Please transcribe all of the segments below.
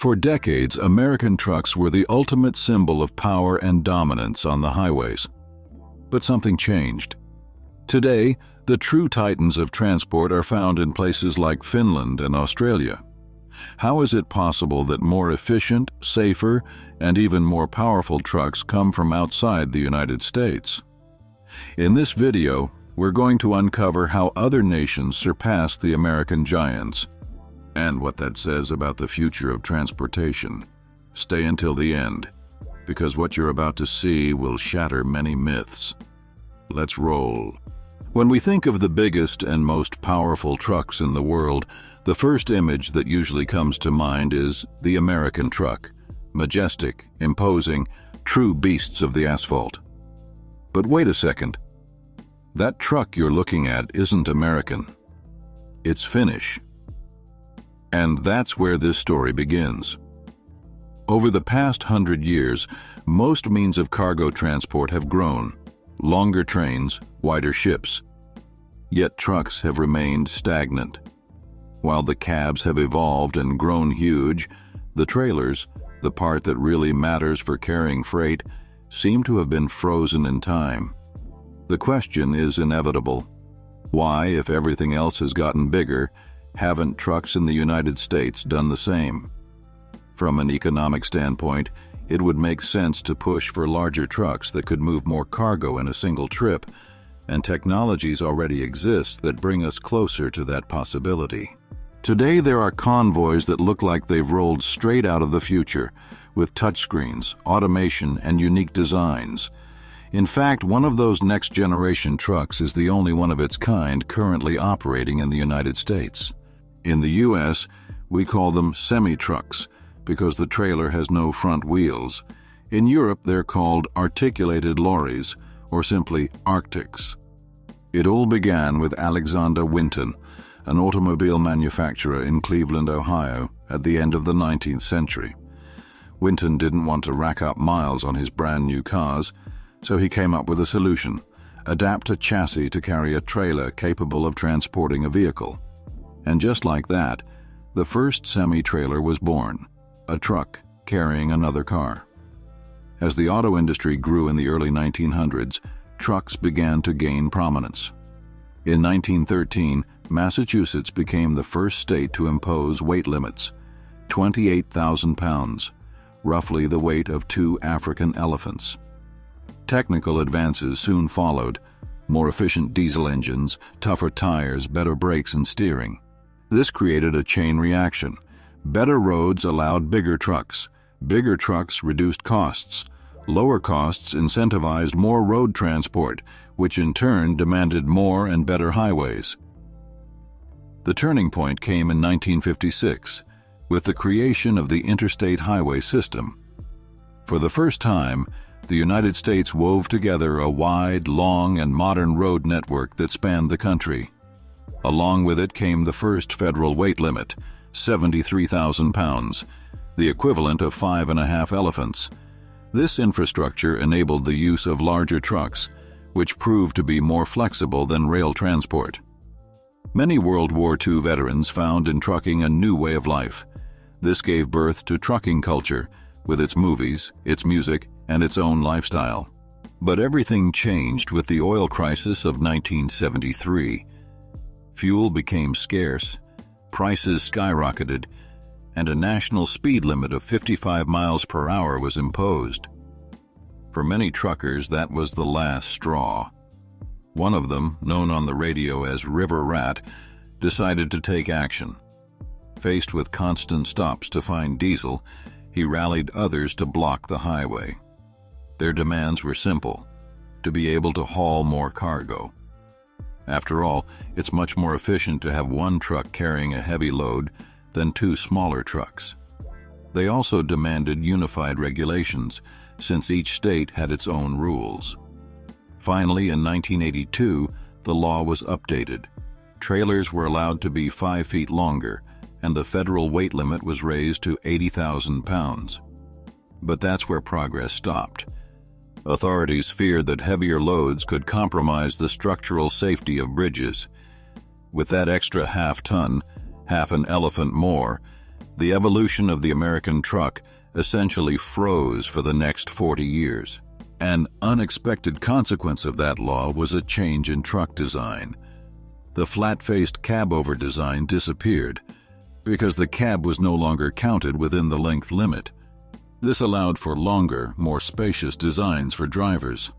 For decades, American trucks were the ultimate symbol of power and dominance on the highways. But something changed. Today, the true titans of transport are found in places like Finland and Australia. How is it possible that more efficient, safer, and even more powerful trucks come from outside the United States? In this video, we're going to uncover how other nations surpass the American giants, and what that says about the future of transportation. Stay until the end, because what you're about to see will shatter many myths. Let's roll. When we think of the biggest and most powerful trucks in the world, the first image that usually comes to mind is the American truck. Majestic, imposing, true beasts of the asphalt. But wait a second. That truck you're looking at isn't American. It's Finnish. And that's where this story begins. Over the past 100 years, most means of cargo transport have grown. Longer trains, wider ships. Yet trucks have remained stagnant. While the cabs have evolved and grown huge, the trailers, the part that really matters for carrying freight, seem to have been frozen in time. The question is inevitable. Why, if everything else has gotten bigger, haven't trucks in the United States done the same? From an economic standpoint, it would make sense to push for larger trucks that could move more cargo in a single trip, and technologies already exist that bring us closer to that possibility. Today there are convoys that look like they've rolled straight out of the future, with touchscreens, automation, and unique designs. In fact, one of those next-generation trucks is the only one of its kind currently operating in the United States. In the U.S., we call them semi-trucks, because the trailer has no front wheels. In Europe, they're called articulated lorries, or simply Arctics. It all began with Alexander Winton, an automobile manufacturer in Cleveland, Ohio, at the end of the 19th century. Winton didn't want to rack up miles on his brand new cars, so he came up with a solution: adapt a chassis to carry a trailer capable of transporting a vehicle. And just like that, the first semi-trailer was born, a truck carrying another car. As the auto industry grew in the early 1900s, trucks began to gain prominence. In 1913, Massachusetts became the first state to impose weight limits: 28,000 pounds, roughly the weight of 2 African elephants. Technical advances soon followed: more efficient diesel engines, tougher tires, better brakes and steering. This created a chain reaction. Better roads allowed bigger trucks. Bigger trucks reduced costs. Lower costs incentivized more road transport, which in turn demanded more and better highways. The turning point came in 1956, with the creation of the interstate highway system. For the first time, the United States wove together a wide, long, and modern road network that spanned the country. Along with it came the first federal weight limit, 73,000 pounds, the equivalent of 5.5 elephants. This infrastructure enabled the use of larger trucks, which proved to be more flexible than rail transport. Many World War II veterans found in trucking a new way of life. This gave birth to trucking culture, with its movies, its music, and its own lifestyle. But everything changed with the oil crisis of 1973. Fuel became scarce, prices skyrocketed, and a national speed limit of 55 miles per hour was imposed. For many truckers, that was the last straw. One of them, known on the radio as River Rat, decided to take action. Faced with constant stops to find diesel, he rallied others to block the highway. Their demands were simple: to be able to haul more cargo. After all, it's much more efficient to have one truck carrying a heavy load than 2 smaller trucks. They also demanded unified regulations, since each state had its own rules. Finally, in 1982, the law was updated. Trailers were allowed to be 5 feet longer, and the federal weight limit was raised to 80,000 pounds. But that's where progress stopped. Authorities feared that heavier loads could compromise the structural safety of bridges. With that extra half-ton, half an elephant more, The evolution of the American truck essentially froze for the next 40 years. An unexpected consequence of that law was a change in truck design. The flat-faced cab-over design disappeared because the cab was no longer counted within the length limit. This allowed for longer, more spacious designs for drivers.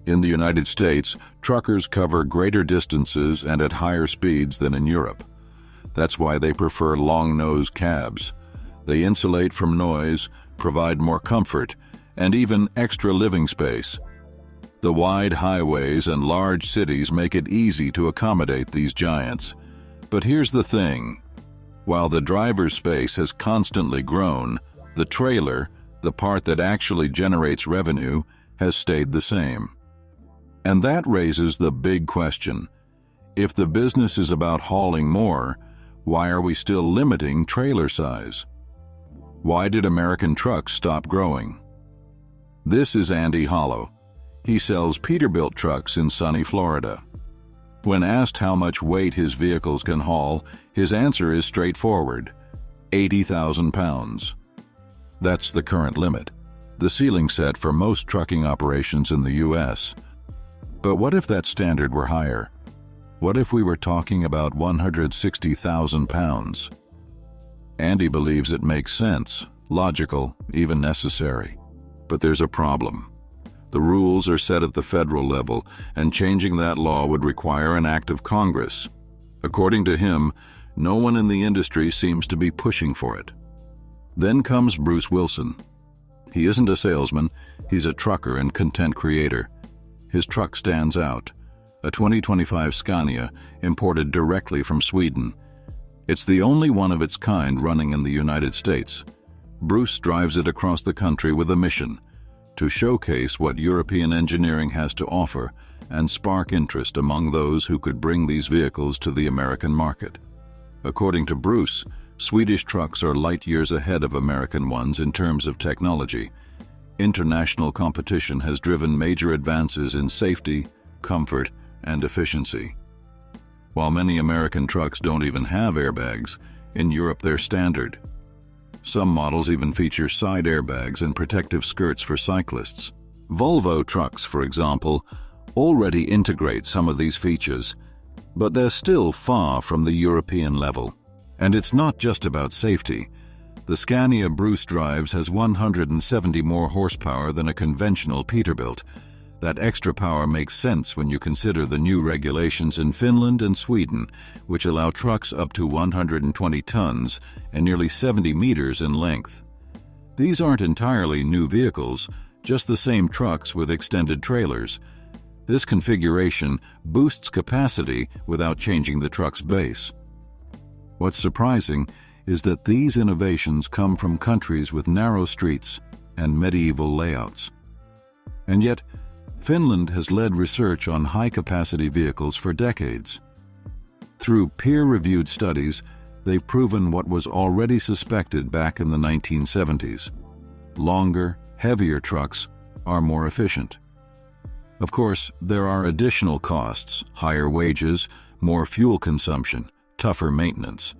In the United States, truckers cover greater distances and at higher speeds than in Europe. That's why they prefer long-nose cabs. They insulate from noise, provide more comfort, and even extra living space. The wide highways and large cities make it easy to accommodate these giants. But here's the thing. While the driver's space has constantly grown, the trailer, the part that actually generates revenue, has stayed the same. And that raises the big question. If the business is about hauling more, why are we still limiting trailer size? Why did American trucks stop growing? This is Andy Hollow. He sells Peterbilt trucks in sunny Florida. When asked how much weight his vehicles can haul, his answer is straightforward: 80,000 pounds. That's the current limit, the ceiling set for most trucking operations in the U.S. But what if that standard were higher? What if we were talking about 160,000 pounds? Andy believes it makes sense, logical, even necessary. But there's a problem. The rules are set at the federal level, and changing that law would require an act of Congress. According to him, no one in the industry seems to be pushing for it. Then comes Bruce Wilson. He isn't a salesman, he's a trucker and content creator. His truck stands out, a 2025 Scania imported directly from Sweden. It's the only one of its kind running in the United States. Bruce drives it across the country with a mission: to showcase what European engineering has to offer and spark interest among those who could bring these vehicles to the American market. According to Bruce, Swedish trucks are light years ahead of American ones in terms of technology. International competition has driven major advances in safety, comfort, and efficiency. While many American trucks don't even have airbags, in Europe they're standard. Some models even feature side airbags and protective skirts for cyclists. Volvo trucks, for example, already integrate some of these features, but they're still far from the European level. And it's not just about safety. The Scania Bruce drives has 170 more horsepower than a conventional Peterbilt. That extra power makes sense when you consider the new regulations in Finland and Sweden, which allow trucks up to 120 tons and nearly 70 meters in length. These aren't entirely new vehicles, just the same trucks with extended trailers. This configuration boosts capacity without changing the truck's base. What's surprising is that these innovations come from countries with narrow streets and medieval layouts. And yet, Finland has led research on high-capacity vehicles for decades. Through peer-reviewed studies, they've proven what was already suspected back in the 1970s. Longer, heavier trucks are more efficient. Of course, there are additional costs: higher wages, more fuel consumption, tougher maintenance.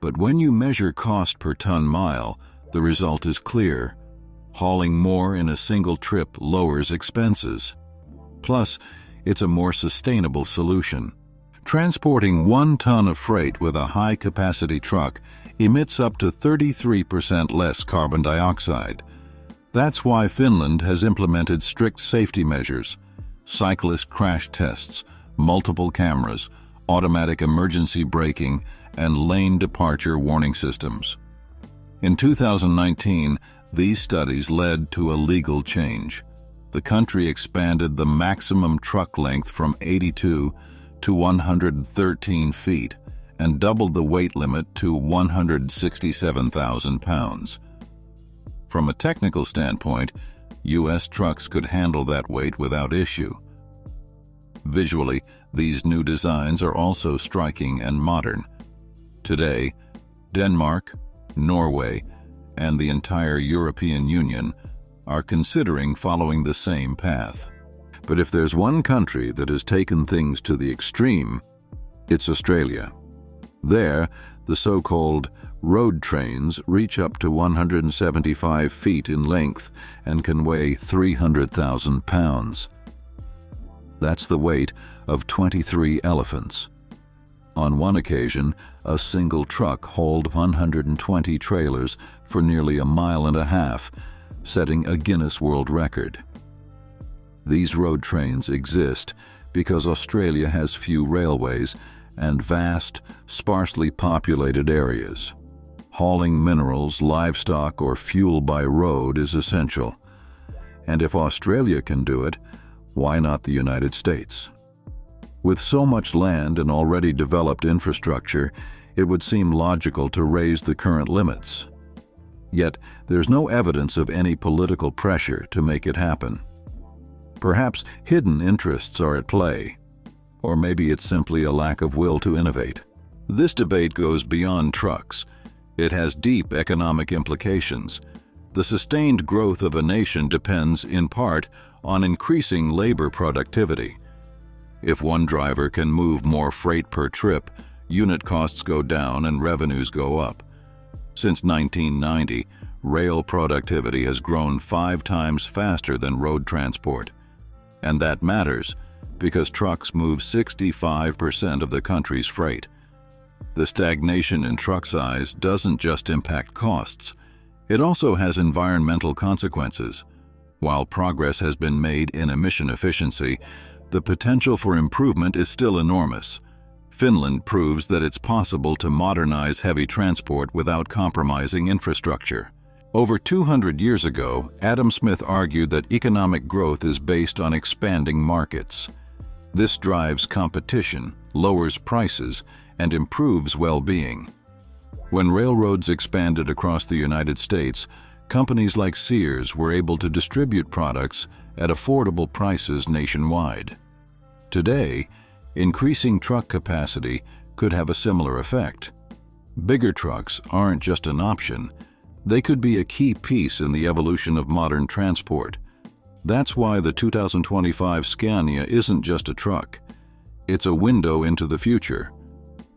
But when you measure cost per ton-mile, the result is clear. Hauling more in a single trip lowers expenses. Plus, it's a more sustainable solution. Transporting 1 ton of freight with a high-capacity truck emits up to 33% less carbon dioxide. That's why Finland has implemented strict safety measures: cyclist crash tests, multiple cameras, automatic emergency braking, and lane departure warning systems. In 2019, these studies led to a legal change. The country expanded the maximum truck length from 82 to 113 feet and doubled the weight limit to 167,000 pounds. From a technical standpoint, U.S. trucks could handle that weight without issue. Visually, these new designs are also striking and modern. Today, Denmark, Norway, and the entire European Union are considering following the same path. But if there's one country that has taken things to the extreme, it's Australia. There, The so-called road trains reach up to 175 feet in length and can weigh 300,000 pounds. That's the weight of 23 elephants. On one occasion, a single truck hauled 120 trailers for nearly a mile and a half, setting a Guinness World Record. These road trains exist because Australia has few railways and vast, sparsely populated areas. Hauling minerals, livestock, or fuel by road is essential. And if Australia can do it, why not the United States? With so much land and already developed infrastructure, it would seem logical to raise the current limits. Yet, there's no evidence of any political pressure to make it happen. Perhaps hidden interests are at play, or maybe it's simply a lack of will to innovate. This debate goes beyond trucks. It has deep economic implications. The sustained growth of a nation depends, in part, on increasing labor productivity. If one driver can move more freight per trip, unit costs go down and revenues go up. Since 1990, rail productivity has grown 5 times faster than road transport. And that matters because trucks move 65% of the country's freight. The stagnation in truck size doesn't just impact costs, it also has environmental consequences. While progress has been made in emission efficiency, the potential for improvement is still enormous. Finland proves that it's possible to modernize heavy transport without compromising infrastructure. Over 200 years ago, Adam Smith argued that economic growth is based on expanding markets. This drives competition, lowers prices, and improves well-being. When railroads expanded across the United States, companies like Sears were able to distribute products at affordable prices nationwide. Today, increasing truck capacity could have a similar effect. Bigger trucks aren't just an option, they could be a key piece in the evolution of modern transport. That's why the 2025 Scania isn't just a truck. It's a window into the future.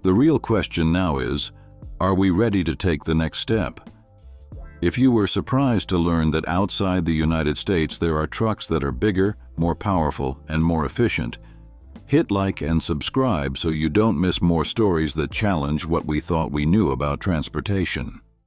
The real question now is, are we ready to take the next step? If you were surprised to learn that outside the United States there are trucks that are bigger, more powerful, and more efficient, hit like and subscribe so you don't miss more stories that challenge what we thought we knew about transportation.